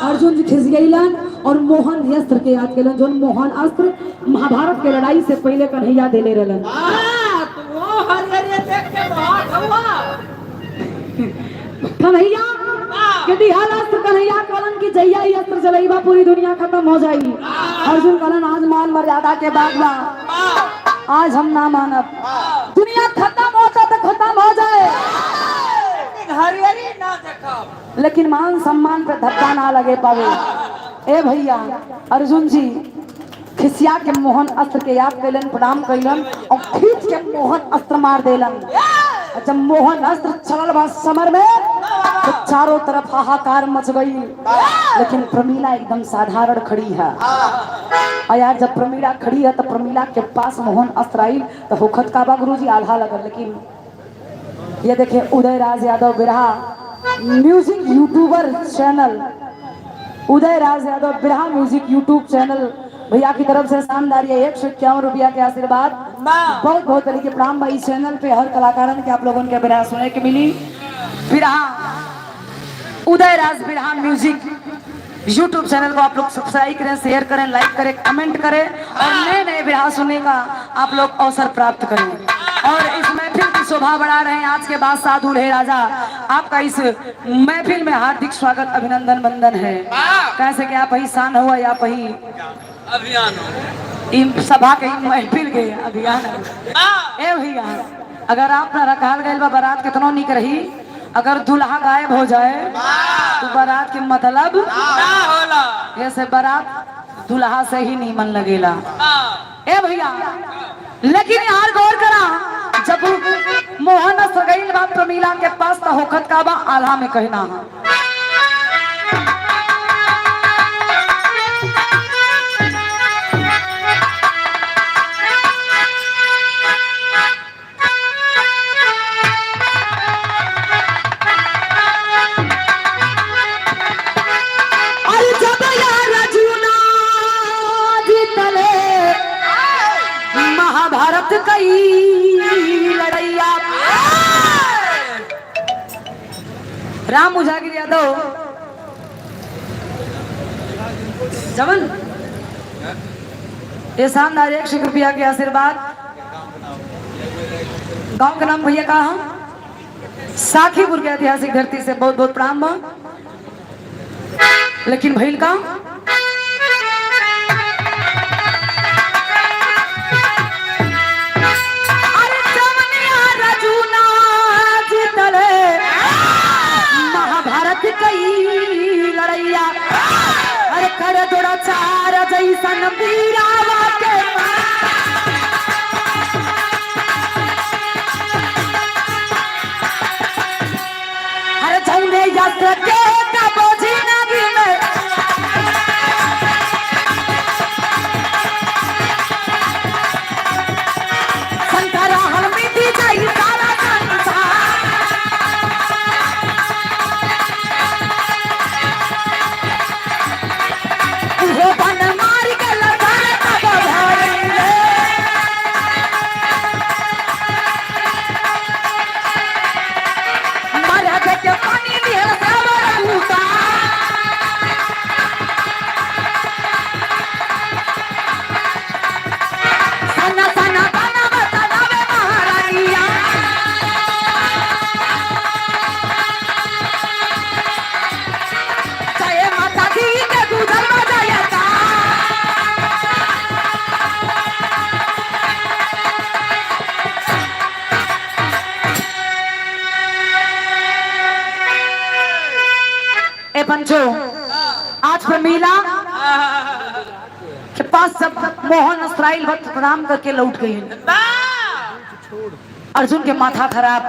अर्जुन जी खिस गईलन और मोहन अस्त्र के याद केलन। जो मोहन अस्त्र महाभारत के लड़ाई से पहले कन्हैया देले रहलन। कन्हैया के दिहाल अस्त्र कन्हैया कहलन कि जैया ही अस्त्र चलेबा पूरी दुनिया खत्म हो जाई। अर्जुन कहलन आज मान मर्यादा के बात बा, आज हम ना मानब, दुनिया खत्म होता तो खत्म हो जाए लेकिन मान सम्मान पे धक्का ना लगे पावे। ए भैया अर्जुन जी खिसिया के मोहन अस्त्र के याद कैलन, प्रणाम कैलन और खींच के मोहन अस्त्र मार देलन। जब मोहन अस्त्र चलल बा समर में तो चारों तरफ हाहाकार मच गई, लेकिन प्रमीला एकदम साधारण खड़ी है। और यार जब प्रमीला खड़ी है तो प्रमीला के पास मोहन अस्त्र आई तो होखत काबा गुरुजी आधा लगल। लेकिन ये देखे उदय राज यादव बिरहा म्यूजिक यूट्यूबर चैनल, उदय राज यादव बिरहा म्यूजिक यूट्यूब चैनल भैया की तरफ से शानदार ये 151 रुपया के आशीर्वाद, बहुत बहुत तरीके प्रणाम भाई। चैनल पे हर कलाकारन के आप लोगों के बिरहा सुने के मिली। बिरहा उदय राज बिरहा म्यूजिक यूट्यूब चैनल को आप लोग सब्सक्राइब करें, शेयर करें, लाइक करें, कमेंट करें और नए नए बिरहा सुनने का आप लोग अवसर प्राप्त करें। और इस महफिल की शोभा बढ़ा रहे हैं आज के बाद साधु दूल्हे राजा। आपका इस महफिल में हार्दिक स्वागत अभिनंदन वंदन है। कैसे कि आप ही शान हुआ या ही अभियान हो, सभा के महफिल के अभियान ए भैया अगर आप ना रखाल गए बारात कितनो निक रही, अगर दूल्हा गायब हो जाए तो बारात के मतलब ऐसे बारात दूल्हा से ही नहीं मन लगेला। ए भैया लेकिन यार गौर करा, जब मोहन सगैल बात प्रमीला के पास तो होखत काबा आल्हा में कहना है। महाभारत कई लड़ैया राम मुझागिर यादव जवन ये शानदार 100 रुपया के आशीर्वाद। गांव का नाम भैया कहा साखीपुर के ऐतिहासिक धरती से बहुत बहुत प्रणाम। लेकिन भैल का कई लड़ैया अरे करे थोड़ा चार जैसन बीरावा के अरे झंडे यात्रा के बोझी नदी में संतरा हम मिटी जाई सारा पंचो आज प्रमीला के पास जब मोहन अस्त्राइल भक्त प्रणाम करके लौट गई, अर्जुन के माथा खराब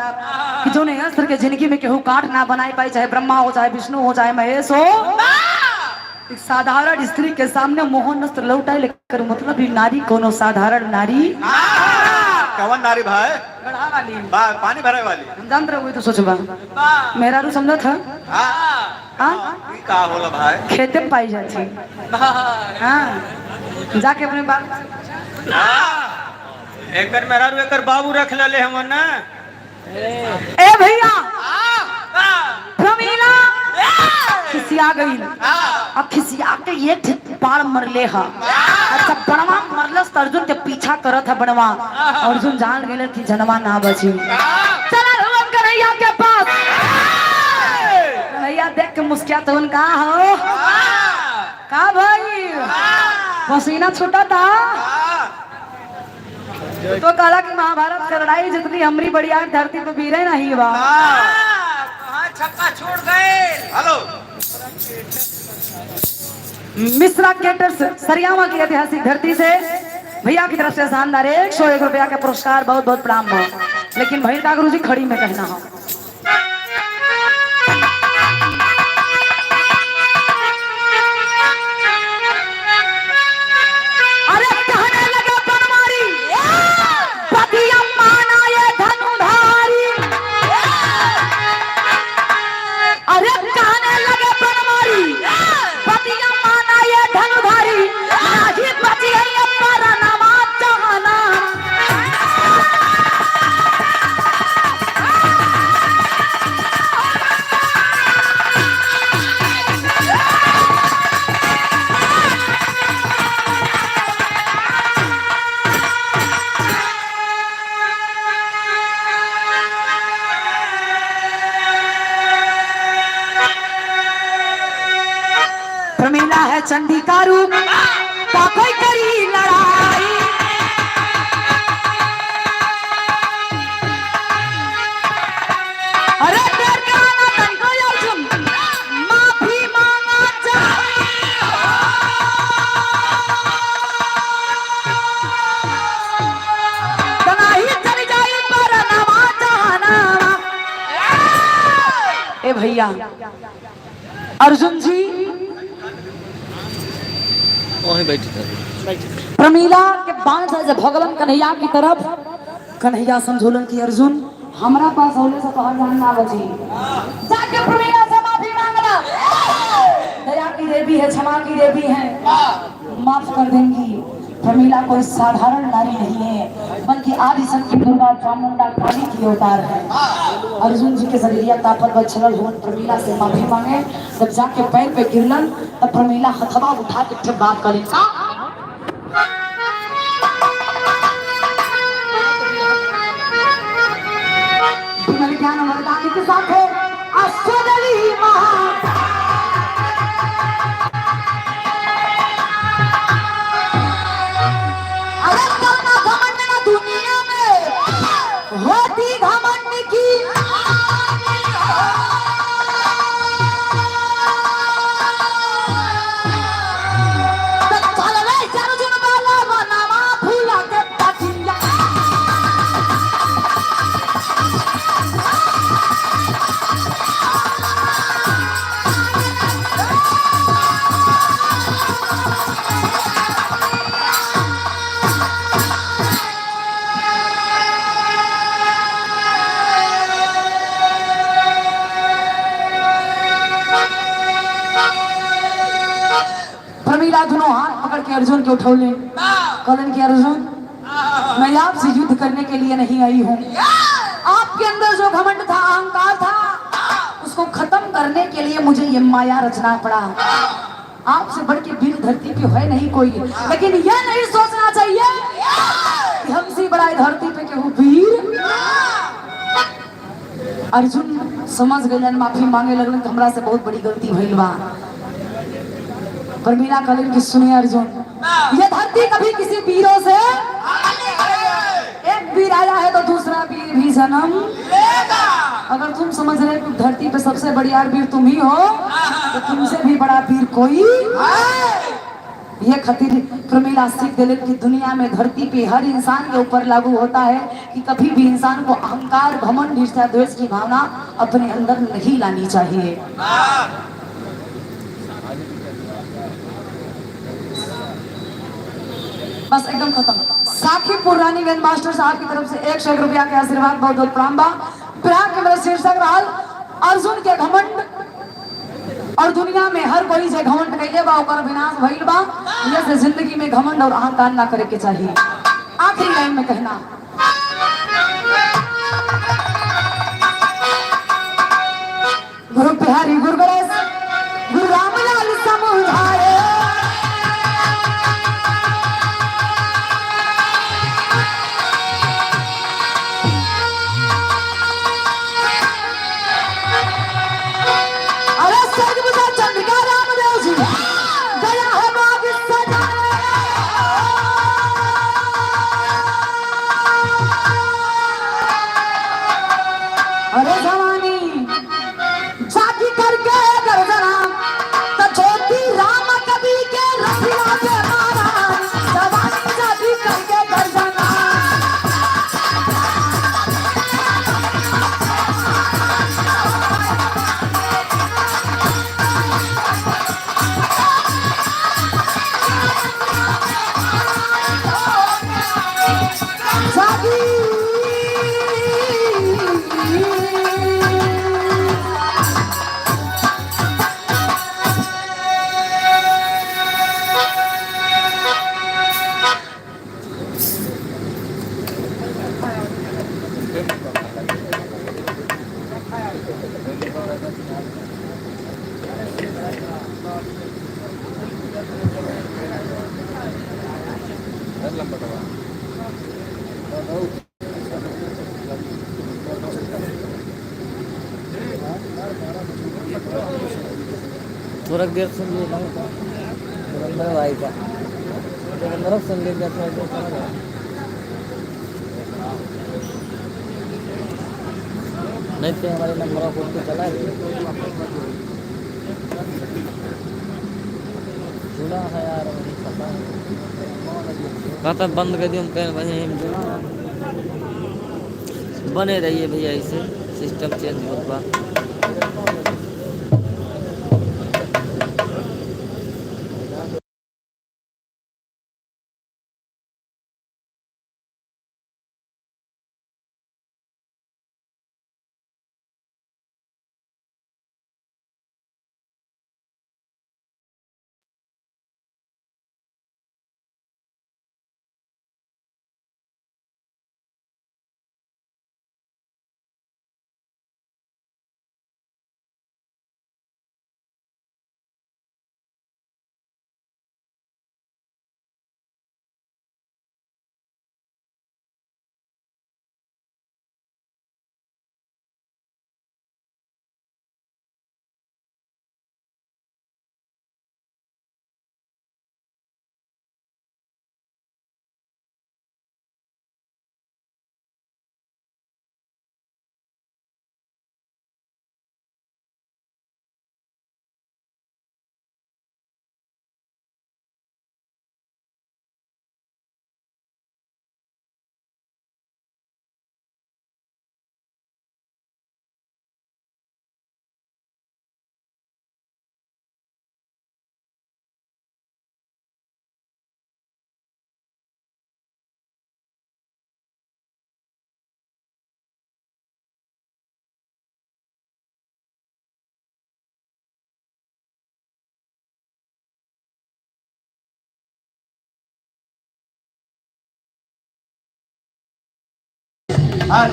कि जो ने अस्त्र के जिंदगी में केहू काट ना बनाई पाई, चाहे ब्रह्मा हो, चाहे विष्णु हो, चाहे महेश हो। एक साधारण स्त्री के सामने मोहन अस्त्र लौटाए, लेकर मतलब ये नारी कोनो साधारण नारी कवन नारी भाई गढ़ा वाली पानी भरे वाली हम जान रहे तो सोचबा मेरा रू समझा था का होला भाई खेते में पाई जाती। हाँ जाके अपने बाप एकर मेरा रू एकर बाबू रख ले हम ना। ए भैया प्रमीला खिसिया गई और खिसिया के ये बाण मरले हा। अच्छा बनवा मरलस तो अर्जुन के पीछा करत है बनवा। अर्जुन जान गए कि जनवा ना बची। चला हुआ कन्हैया के पास। कन्हैया देख के मुस्किया तो उनका हो का भाई पसीना छूटा था तो कहा कि महाभारत की लड़ाई जितनी हमरी बढ़िया धरती पे वीर नहीं बा। छक्का छोड़ गए। हेलो मिश्रा कैटर्स सरियामा की ऐतिहासिक धरती से भैया की तरफ से शानदार 101 रुपया का पुरस्कार बहुत बहुत प्रणाम हो। लेकिन भैया का गुरु जी खड़ी में कहना हो। अरे कहने लगे बनमारी पतिया माना ये धनुधारी। अरे कहने लगे बनमारी पतिया माना ये धनुधारी नहीं बची है ये परनामा जहाना। प्रमीला है चंडी का रूप कोई करी लड़ाई। अरे डर के आना तन को अर्जुन माफी मांगा तनाही चली जाई पर नवा जहाना। ए भैया अर्जुन जी प्रमीला के बाण से जब भगलन कन्हैया की तरफ कन्हैया समझोलन की अर्जुन हमारा पास होने से तो हर जान ना बची। जाके प्रमीला से माफी मांगना। दया की देवी है क्षमा की देवी है माफ कर देंगी। प्रमीला कोई साधारण नारी नहीं है बल्कि आदि शक्ति दुर्गा चामुंडा काली की अवतार है। अर्जुन जी के शरीरिया तापर बल छलल हुन प्रमीला से माफी मांगे। जब जाके पैर पे गिरलन तब प्रमीला हथवा उठा के फिर बात करी ज्ञान वरदान के साथ है अष्टदली महा। अरे करना घमंड ना दुनिया में होती घमंड की। प्रमीला दोनों हाथ पकड़ के अर्जुन के उठौले कहलन कि अर्जुन मैं आपसे युद्ध करने के लिए नहीं आई हूँ। आपके अंदर जो घमंड था अहंकार था उसको खत्म करने के लिए मुझे ये माया रचना पड़ा। आपसे बढ़ के वीर धरती पे है नहीं कोई। लेकिन यह नहीं सोचना चाहिए कि हमसे बड़ा धरती पे केहू वीर। अर्जुन समझ गए माफी मांगे लगलन कि हमरा से बहुत बड़ी गलती भइल बा। प्रमीला कहलन कि सुनिए अर्जुन ये धरती कभी किसी वीरों से एक वीर आया है तो दूसरा वीर भी जन्म लेगा। अगर तुम समझ रहे कि धरती पे सबसे बढ़िया वीर तुम ही हो तो तुमसे भी बड़ा वीर कोई ये खातिर प्रमीला सीख दिले कि दुनिया में धरती पे हर इंसान के ऊपर लागू होता है कि कभी भी इंसान को अहंकार घमंड ईर्ष्या द्वेष की भावना अपने अंदर नहीं लानी चाहिए। बस एकदम खत्म। साखीपुर रानीगंज मास्टर साहब की तरफ से 101 रुपया के आशीर्वाद बहुत बहुत प्रणाम बा। प्रयाग के मेरा शीर्षक रहल अर्जुन के घमंड और दुनिया में हर कोई से घमंड कैले बा ओकर विनाश भइल बा। ये से जिंदगी में घमंड और अहंकार ना करे के चाहिए। आखिरी लाइन में कहना गुरु बिहारी गुरु गणेश थोड़ा देर सुन लीजिए मेरे भाई का मेरा सुन लीजिए थोड़ा देर समझ आया। नहीं तो हमारे नंबर को तो चला जुड़ा है यार मुझे पता खाता बंद कर दिया हम कहें वहीं हम जुड़ा बने रहिए भैया इसे सिस्टम चेंज होगा। और